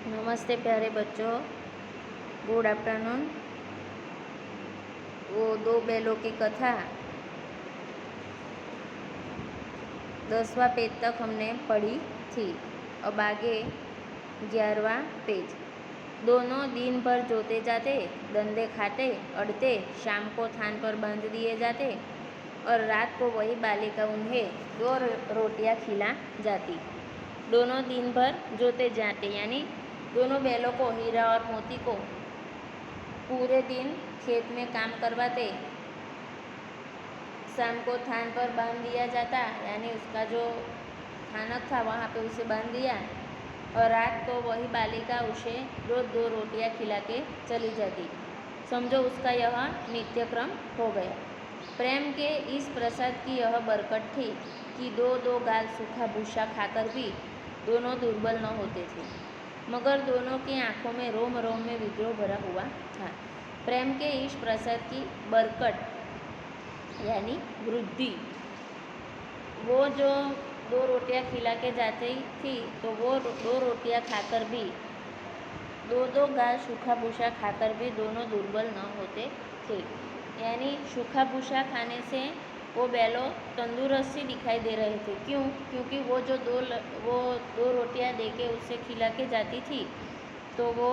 नमस्ते प्यारे बच्चों, गुड आफ्टरनून। वो दो बैलों की कथा 10वां पेज तक हमने पढ़ी थी। अब आगे 11वां पेज। दोनों दिन भर जोते जाते, दंडे खाते, अड़ते, शाम को थान पर बांध दिए जाते और रात को वही बालिका उन्हें 2 रोटियां खिला जाती। दोनों दिन भर जोते जाते यानी दोनों बैलों को, हीरा और मोती को, पूरे दिन खेत में काम करवाते। शाम को थान पर बांध दिया जाता यानी उसका जो थानक था वहाँ पे उसे बांध दिया और रात को वही बालिका उसे रोज 2 रोटियां खिला के चली जाती। समझो उसका यह नित्यक्रम हो गया। प्रेम के इस प्रसाद की यह बरकत थी कि 2-2 गाल सूखा भूसा खाकर भी दोनों दुर्बल न होते थे, मगर दोनों की आंखों में रोम रोम में विद्रोह भरा हुआ था। प्रेम के इस प्रसाद की बरकत यानी वृद्धि। वो जो 2 रोटियां खिला के जाती थी तो वो 2 रोटियां खाकर भी, 2-2 गाल सूखा भूसा खाकर भी दोनों दुर्बल न होते थे। यानी सूखा भूसा खाने से वो बैलों तंदुरुस्ती दिखाई दे रहे थे। क्यों? क्योंकि वो जो 2 रोटियां दे के उसे खिला के जाती थी तो वो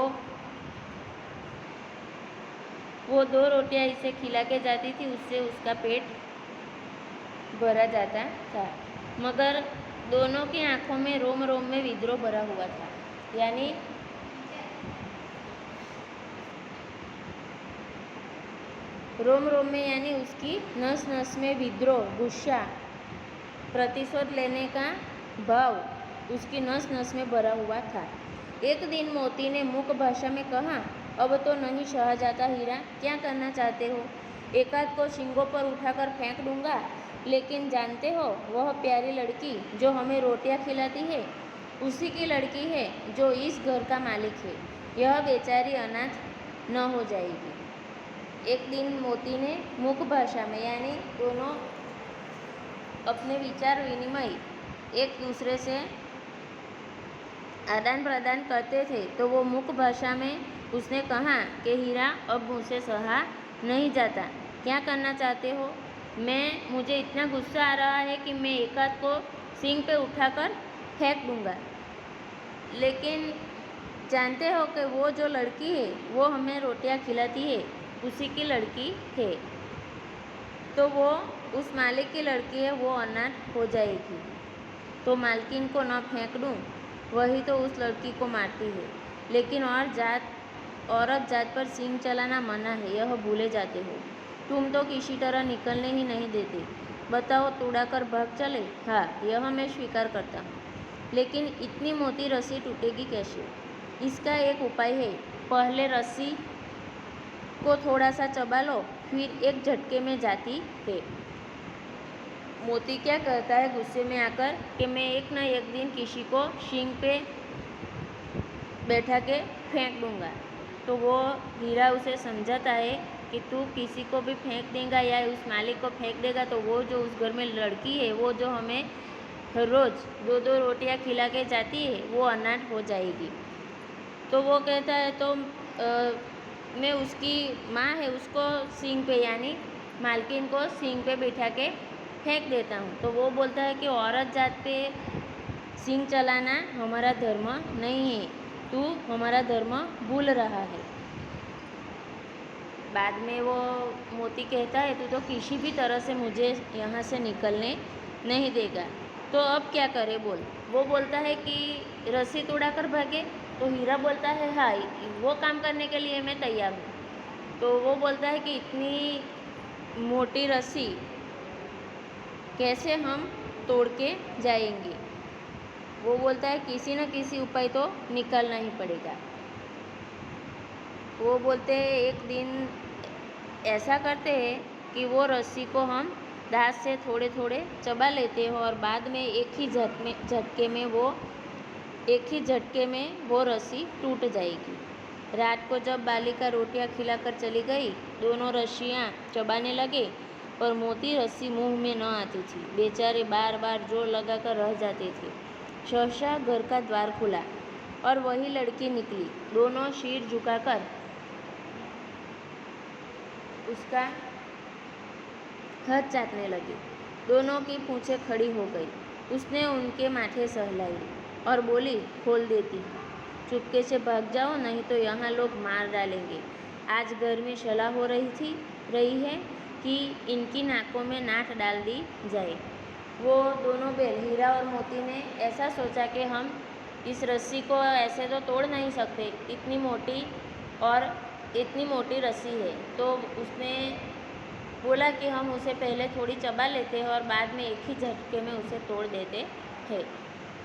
2 रोटियां इसे खिला के जाती थी, उससे उसका पेट भरा जाता था, मगर दोनों की आंखों में रोम रोम में विद्रोह भरा हुआ था। यानी रोम रोम में यानी उसकी नस नस में विद्रोह, गुस्सा, प्रतिशोध लेने का भाव उसकी नस नस में भरा हुआ था। एक दिन मोती ने मूक भाषा में कहा, अब तो नहीं सहा जाता हीरा, क्या करना चाहते हो? एकाध को सींगों पर उठाकर फेंक दूंगा, लेकिन जानते हो वह प्यारी लड़की जो हमें रोटियां खिलाती है उसी की लड़की है जो इस घर का मालिक है। यह बेचारी अनाथ न हो जाएगी। एक दिन मोती ने मूक भाषा में यानी दोनों अपने विचार विनिमय एक दूसरे से आदान प्रदान करते थे तो वो मूक भाषा में उसने कहा कि हीरा, अब मुझसे सहा नहीं जाता, क्या करना चाहते हो? मुझे इतना गुस्सा आ रहा है कि मैं एकाध को सींग पे उठाकर फेंक दूंगा, लेकिन जानते हो कि वो जो लड़की है वो हमें रोटियां खिलाती है उसी की लड़की है, तो वो उस मालिक की लड़की है, वो अनाथ हो जाएगी। तो मालकिन को न फेंक दूँ, वही तो उस लड़की को मारती है। लेकिन औरत जात पर सींग चलाना मना है, यह भूले जाते हो। तुम तो किसी तरह निकलने ही नहीं देते। बताओ, तोड़ाकर भाग चले? हाँ, यह मैं स्वीकार करता हूँ, लेकिन इतनी मोटी रस्सी टूटेगी कैसे? इसका एक उपाय है। पहले रस्सी को थोड़ा सा चबा लो, फिर एक झटके में जाती है। मोती क्या कहता है गुस्से में आकर कि मैं एक न एक दिन किसी को सींग पे बैठा के फेंक दूंगा। तो वो हीरा उसे समझाता है कि तू किसी को भी फेंक देगा या उस मालिक को फेंक देगा तो वो जो उस घर में लड़की है, वो जो हमें रोज़ 2-2 रोटियां खिला के जाती है, वो अनाथ हो जाएगी। तो वो कहता है तो मैं उसकी माँ है उसको सींग पे यानी मालकिन को सींग पे बिठा के फेंक देता हूँ। तो वो बोलता है कि औरत जात पे सींग चलाना हमारा धर्म नहीं है, तू हमारा धर्म भूल रहा है। बाद में वो मोती कहता है तू तो किसी भी तरह से मुझे यहाँ से निकलने नहीं देगा, तो अब क्या करे बोल। वो बोलता है कि रस्सी तोड़ाकर भागे। तो हीरा बोलता है हाँ, वो काम करने के लिए मैं तैयार हूँ। तो वो बोलता है कि इतनी मोटी रस्सी कैसे हम तोड़ के जाएंगे? वो बोलता है किसी न किसी उपाय तो निकालना ही पड़ेगा। वो बोलते हैं एक दिन ऐसा करते हैं कि वो रस्सी को हम दांत से थोड़े थोड़े चबा लेते हैं और बाद में एक ही झटके में वो रस्सी टूट जाएगी। रात को जब बालिका रोटियां खिलाकर चली गई, दोनों रस्सियाँ चबाने लगे पर मोती रस्सी मुंह में न आती थी। बेचारे बार बार जोर लगाकर रह जाते थे। सहसा घर का द्वार खुला। और वही लड़की निकली। दोनों सिर झुकाकर उसका हाथ चाटने लगे। दोनों की पूंछें खड़ी हो गई। उसने उनके माथे सहलाई और बोली, खोल देती हूँ, चुपके से भाग जाओ, नहीं तो यहाँ लोग मार डालेंगे। आज घर में सलाह हो रही है कि इनकी नाकों में नाट डाल दी जाए। वो दोनों बैल, हीरा और मोती ने ऐसा सोचा कि हम इस रस्सी को ऐसे तो तोड़ नहीं सकते, इतनी मोटी रस्सी है। तो उसने बोला कि हम उसे पहले थोड़ी चबा लेते हैं और बाद में एक ही झटके में उसे तोड़ देते हैं।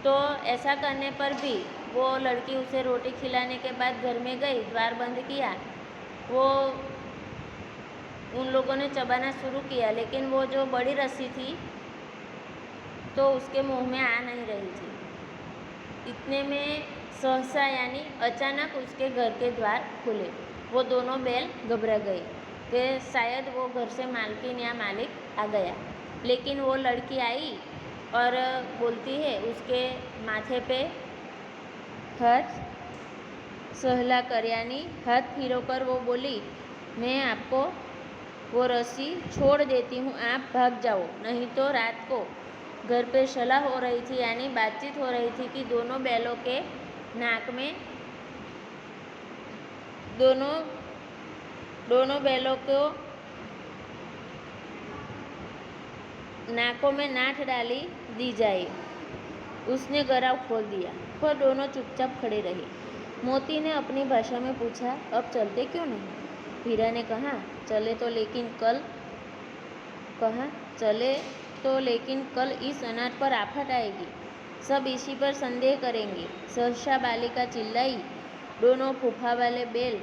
तो ऐसा करने पर भी वो लड़की उसे रोटी खिलाने के बाद घर में गई, द्वार बंद किया। वो उन लोगों ने चबाना शुरू किया, लेकिन वो जो बड़ी रस्सी थी तो उसके मुंह में आ नहीं रही थी। इतने में सहसा यानी अचानक उसके घर के द्वार खुले। वो दोनों बैल घबरा गई कि शायद वो घर से मालकिन या मालिक आ गया। लेकिन वो लड़की आई और बोलती है, उसके माथे पे हाथ सहला कर यानी हाथ फिरोकर वो बोली, मैं आपको वो रस्सी छोड़ देती हूँ, आप भाग जाओ, नहीं तो रात को घर पे सलाह हो रही थी यानी बातचीत हो रही थी कि दोनों बैलों के नाक में दोनों बैलों को नाकों में नाट डाली दी जाए। उसने गराव खोल दिया, पर दोनों चुपचाप खड़े रहे। मोती ने अपनी भाषा में पूछा, अब चलते क्यों नहीं? हीरा ने कहा, चले तो लेकिन कल इस अनाज पर आफत आएगी, सब इसी पर संदेह करेंगे। सहसा बालिका चिल्लाई, दोनों फूफा वाले बैल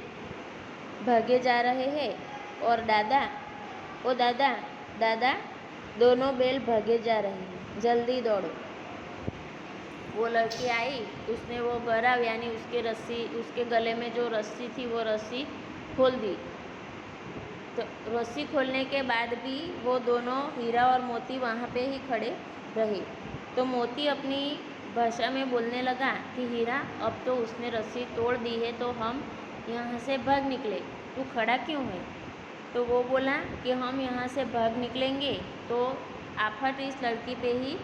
भागे जा रहे हैं और दादा दोनों बैल भागे जा रहे हैं, जल्दी दौड़ो। वो लड़की आई, उसने वो गराव यानी उसके गले में जो रस्सी थी वो रस्सी खोल दी। तो रस्सी खोलने के बाद भी वो दोनों, हीरा और मोती, वहाँ पे ही खड़े रहे। तो मोती अपनी भाषा में बोलने लगा कि हीरा, अब तो उसने रस्सी तोड़ दी है तो हम यहाँ से भाग निकले, तू खड़ा क्यों है? तो वो बोला कि हम यहाँ से भाग निकलेंगे तो आफत इस लड़की पे ही